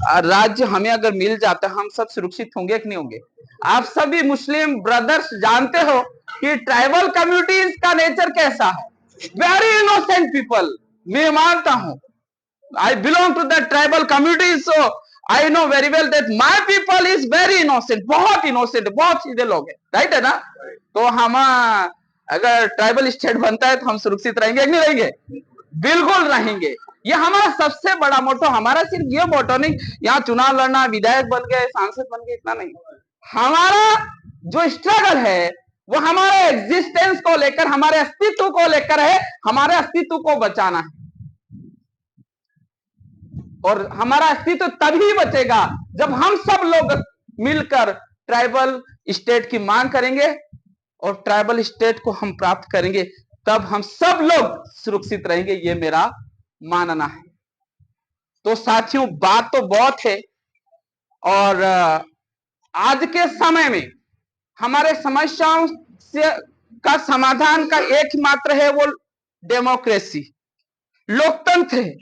राज्य हमें अगर मिल जाता है, हम सब सुरक्षित होंगे कि नहीं होंगे? आप सभी मुस्लिम ब्रदर्स जानते हो कि ट्राइबल कम्युनिटीज का नेचर कैसा है। Very innocent people. मैं मानता हूं, I belong to the tribal community, so I know very well that my people is very innocent, बहुत innocent, बहुत सीधे लोग हैं, राइट है ना? तो हम अगर ट्राइबल स्टेट बनता है तो हम सुरक्षित रहेंगे कि नहीं रहेंगे? बिल्कुल रहेंगे। ये हमारा सबसे बड़ा मोटो, हमारा सिर्फ ये मोटो नहीं यहाँ चुनाव लड़ना, विधायक बन गए, सांसद बन गए, इतना नहीं। हमारा जो स्ट्रगल है वो हमारे एग्जिस्टेंस को लेकर, हमारे अस्तित्व को लेकर है, हमारे अस्तित्व को बचाना है। और हमारा अस्तित्व तभी बचेगा जब हम सब लोग मिलकर ट्राइबल स्टेट की मांग करेंगे, और ट्राइबल स्टेट को हम प्राप्त करेंगे, तब हम सब लोग सुरक्षित रहेंगे, ये मेरा मानना है। तो साथियों, बात तो बहुत है, और आज के समय में हमारे समस्याओं से का समाधान का एक मात्र है, वो डेमोक्रेसी, लोकतंत्र है।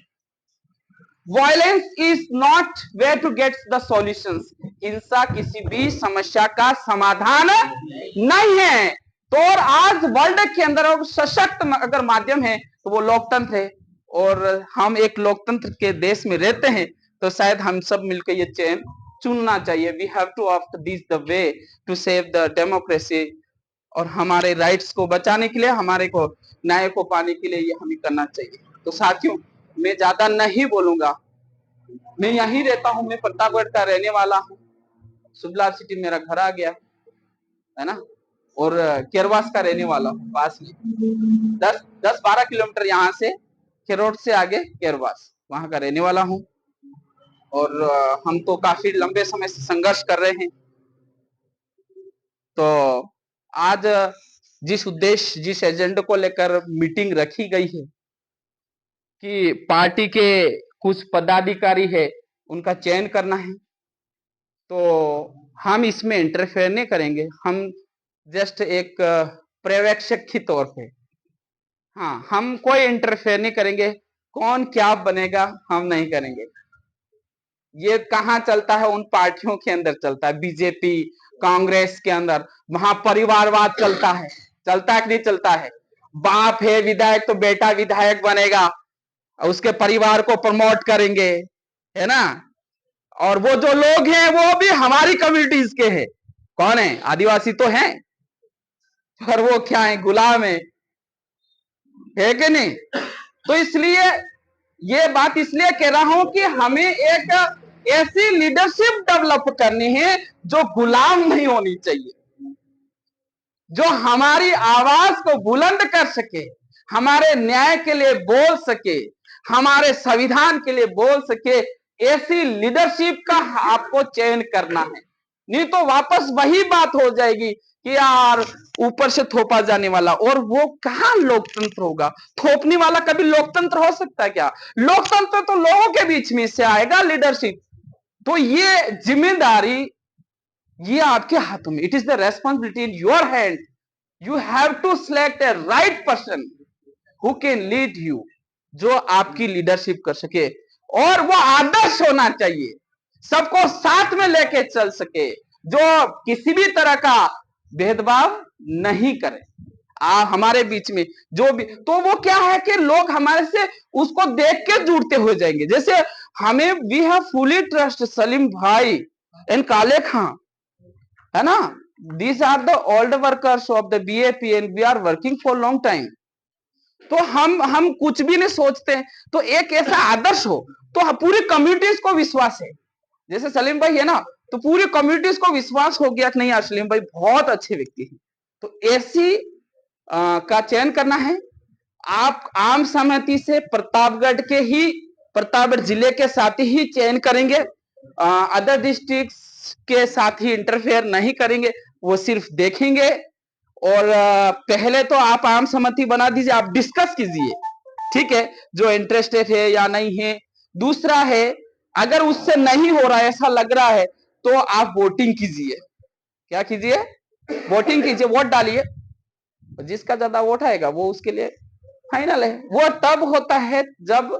Violence is not way to get the solutions. हिंसा किसी भी समस्या का समाधान नहीं है। तो और आज वर्ल्ड के अंदर सशक्त अगर माध्यम है तो वो लोकतंत्र है, और हम एक लोकतंत्र के देश में रहते हैं, तो शायद हम सब मिलकर ये चयन चुनना चाहिए। We have to opt this the way to save the democracy, और हमारे राइट्स को बचाने के लिए, हमारे को न्याय को पाने के लिए ये हमें करना चाहिए। तो साथियों, मैं ज्यादा नहीं बोलूंगा, मैं यहीं रहता हूं, मैं प्रतापगढ़ का रहने वाला हूं, सुबलार सिटी मेरा घर आ गया है ना, और केरवास का रहने वाला हूं, पास में 10-12 किलोमीटर यहाँ से, खेरोड से आगे केरवास, वहां का रहने वाला हूं। और हम तो काफी लंबे समय से संघर्ष कर रहे हैं। तो आज जिस उद्देश्य, जिस एजेंडे को लेकर मीटिंग रखी गई है कि पार्टी के कुछ पदाधिकारी है उनका चयन करना है, तो हम इसमें इंटरफेयर नहीं करेंगे, हम जस्ट एक पर्यवेक्षक के तौर पे, हाँ, हम कोई इंटरफेयर नहीं करेंगे। कौन क्या बनेगा हम नहीं करेंगे। ये कहाँ चलता है? उन पार्टियों के अंदर चलता है, बीजेपी, कांग्रेस के अंदर, वहां परिवारवाद चलता है। चलता है कि नहीं चलता है? बाप है विधायक तो बेटा विधायक बनेगा, उसके परिवार को प्रमोट करेंगे, है ना। और वो जो लोग हैं वो भी हमारी कम्युनिटीज के हैं। कौन है? आदिवासी तो हैं, पर वो क्या है? गुलाम है कि नहीं? तो इसलिए ये बात इसलिए कह रहा हूं कि हमें एक ऐसी लीडरशिप डेवलप करनी है जो गुलाम नहीं होनी चाहिए, जो हमारी आवाज को बुलंद कर सके, हमारे न्याय के लिए बोल सके, हमारे संविधान के लिए बोल सके। ऐसी लीडरशिप का आपको चयन करना है, नहीं तो वापस वही बात हो जाएगी कि यार ऊपर से थोपा जाने वाला, और वो कहां लोकतंत्र होगा? थोपने वाला कभी लोकतंत्र हो सकता है क्या? लोकतंत्र तो लोगों के बीच में से आएगा, लीडरशिप। तो ये जिम्मेदारी ये आपके हाथों में, it is the responsibility in your hand. You have to select a right person who can lead you, जो आपकी लीडरशिप कर सके, और वो आदर्श होना चाहिए, सबको साथ में लेके चल सके, जो किसी भी तरह का भेदभाव नहीं करे हमारे बीच में जो भी। तो वो क्या है कि लोग हमारे से उसको देख के जुड़ते हो जाएंगे। जैसे हमें, we have fully trust Salim भाई एंड काले खां, है ना। These are the old workers of the BAP and we are working for long time. तो हम कुछ भी नहीं सोचते हैं, तो एक ऐसा आदर्श हो तो पूरी कम्युनिटीज को विश्वास है। जैसे सलीम भाई है ना, तो पूरी कम्युनिटीज को विश्वास हो गया कि नहीं यार सलीम भाई बहुत अच्छे व्यक्ति हैं। तो ऐसी का चयन करना है। आप आम सहमति से प्रतापगढ़ के ही, प्रतापगढ़ जिले के साथ ही चयन करेंगे, अदर डिस्ट्रिक्ट के साथ ही इंटरफेयर नहीं करेंगे, वो सिर्फ देखेंगे। और पहले तो आप आम सहमति बना दीजिए, आप डिस्कस कीजिए, ठीक है, जो इंटरेस्टेड है या नहीं है। दूसरा है, अगर उससे नहीं हो रहा है, ऐसा लग रहा है, तो आप वोटिंग कीजिए। क्या कीजिए? वोटिंग कीजिए, वोट डालिए। जिसका ज्यादा वोट आएगा वो उसके लिए फाइनल है। वो तब होता है जब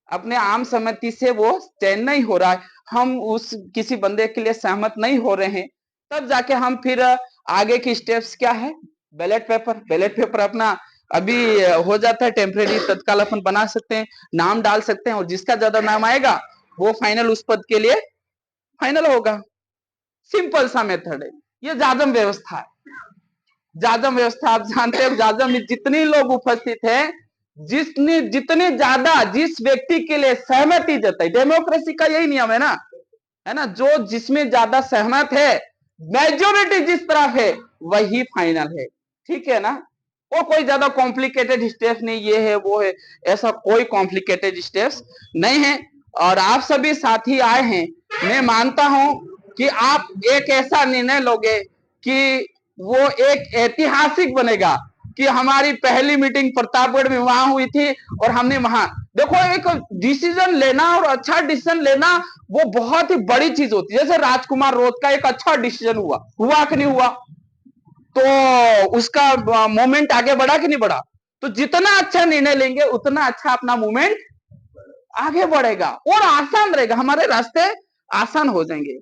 अपने आम सहमति से वो चयन नहीं हो रहा है। हम उस किसी बंदे के लिए सहमत नहीं हो रहे हैं, तब जाके हम फिर आगे की स्टेप्स क्या है, बैलेट पेपर अपना अभी हो जाता है टेम्परेरी, तत्काल अपन बना सकते हैं, नाम डाल सकते हैं और जिसका ज्यादा नाम आएगा वो फाइनल उस पद के लिए फाइनल होगा। सिंपल सा मेथड है ये। जाजम व्यवस्था है। जाजम व्यवस्था आप जानते हो, जाजम में जितने लोग उपस्थित हैं, जितने ज्यादा जिस व्यक्ति के लिए सहमति जताई, डेमोक्रेसी का यही नियम है ना, जो जिसमें ज्यादा सहमत है, मेजोरिटी जिस तरफ है वही फाइनल है, ठीक है ना। वो कोई ज्यादा कॉम्प्लिकेटेड स्टेप्स नहीं, ये है वो है, ऐसा कोई कॉम्प्लिकेटेड स्टेप्स नहीं है। और आप सभी साथी आए हैं, मैं मानता हूं कि आप एक ऐसा निर्णय लोगे कि वो एक ऐतिहासिक बनेगा कि हमारी पहली मीटिंग प्रतापगढ़ में वहां हुई थी और हमने वहां देखो, एक डिसीजन लेना और अच्छा डिसीजन लेना वो बहुत ही बड़ी चीज होती है। जैसे राजकुमार रोध का एक अच्छा डिसीजन हुआ कि नहीं हुआ, तो उसका मूवमेंट आगे बढ़ा कि नहीं बढ़ा। तो जितना अच्छा निर्णय लेंगे उतना अच्छा अपना मूवमेंट आगे बढ़ेगा और आसान रहेगा, हमारे रास्ते आसान हो जाएंगे।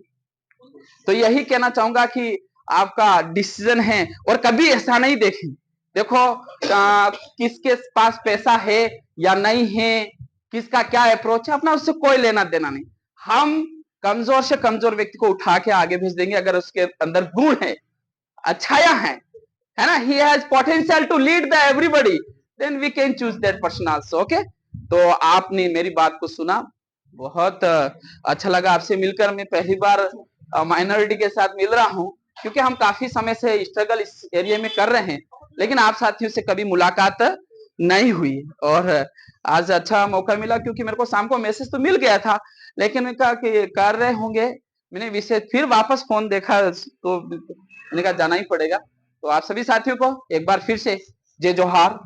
तो यही कहना चाहूंगा कि आपका डिसीजन है और कभी ऐसा नहीं देखें, देखो किसके पास पैसा है या नहीं है, किसका क्या अप्रोच है, अपना उससे कोई लेना देना नहीं। हम कमजोर से कमजोर व्यक्ति को उठा के आगे भेज देंगे अगर उसके अंदर गुण है, अच्छाया है ना, he has potential to lead the everybody, then we can choose that person also. Okay, तो आपने मेरी बात को सुना, बहुत अच्छा लगा आपसे मिलकर। मैं पहली बार माइनॉरिटी के साथ मिल रहा हूं, क्योंकि हम काफी समय से स्ट्रगल इस एरिया में कर रहे हैं, लेकिन आप साथियों से कभी मुलाकात नहीं हुई। और आज अच्छा मौका मिला, क्योंकि मेरे को शाम को मैसेज तो मिल गया था, लेकिन मैं कहा कि कर रहे होंगे, मैंने विषय फिर वापस फोन देखा तो मैंने कहा जाना ही पड़ेगा। तो आप सभी साथियों को एक बार फिर से जय जोहार।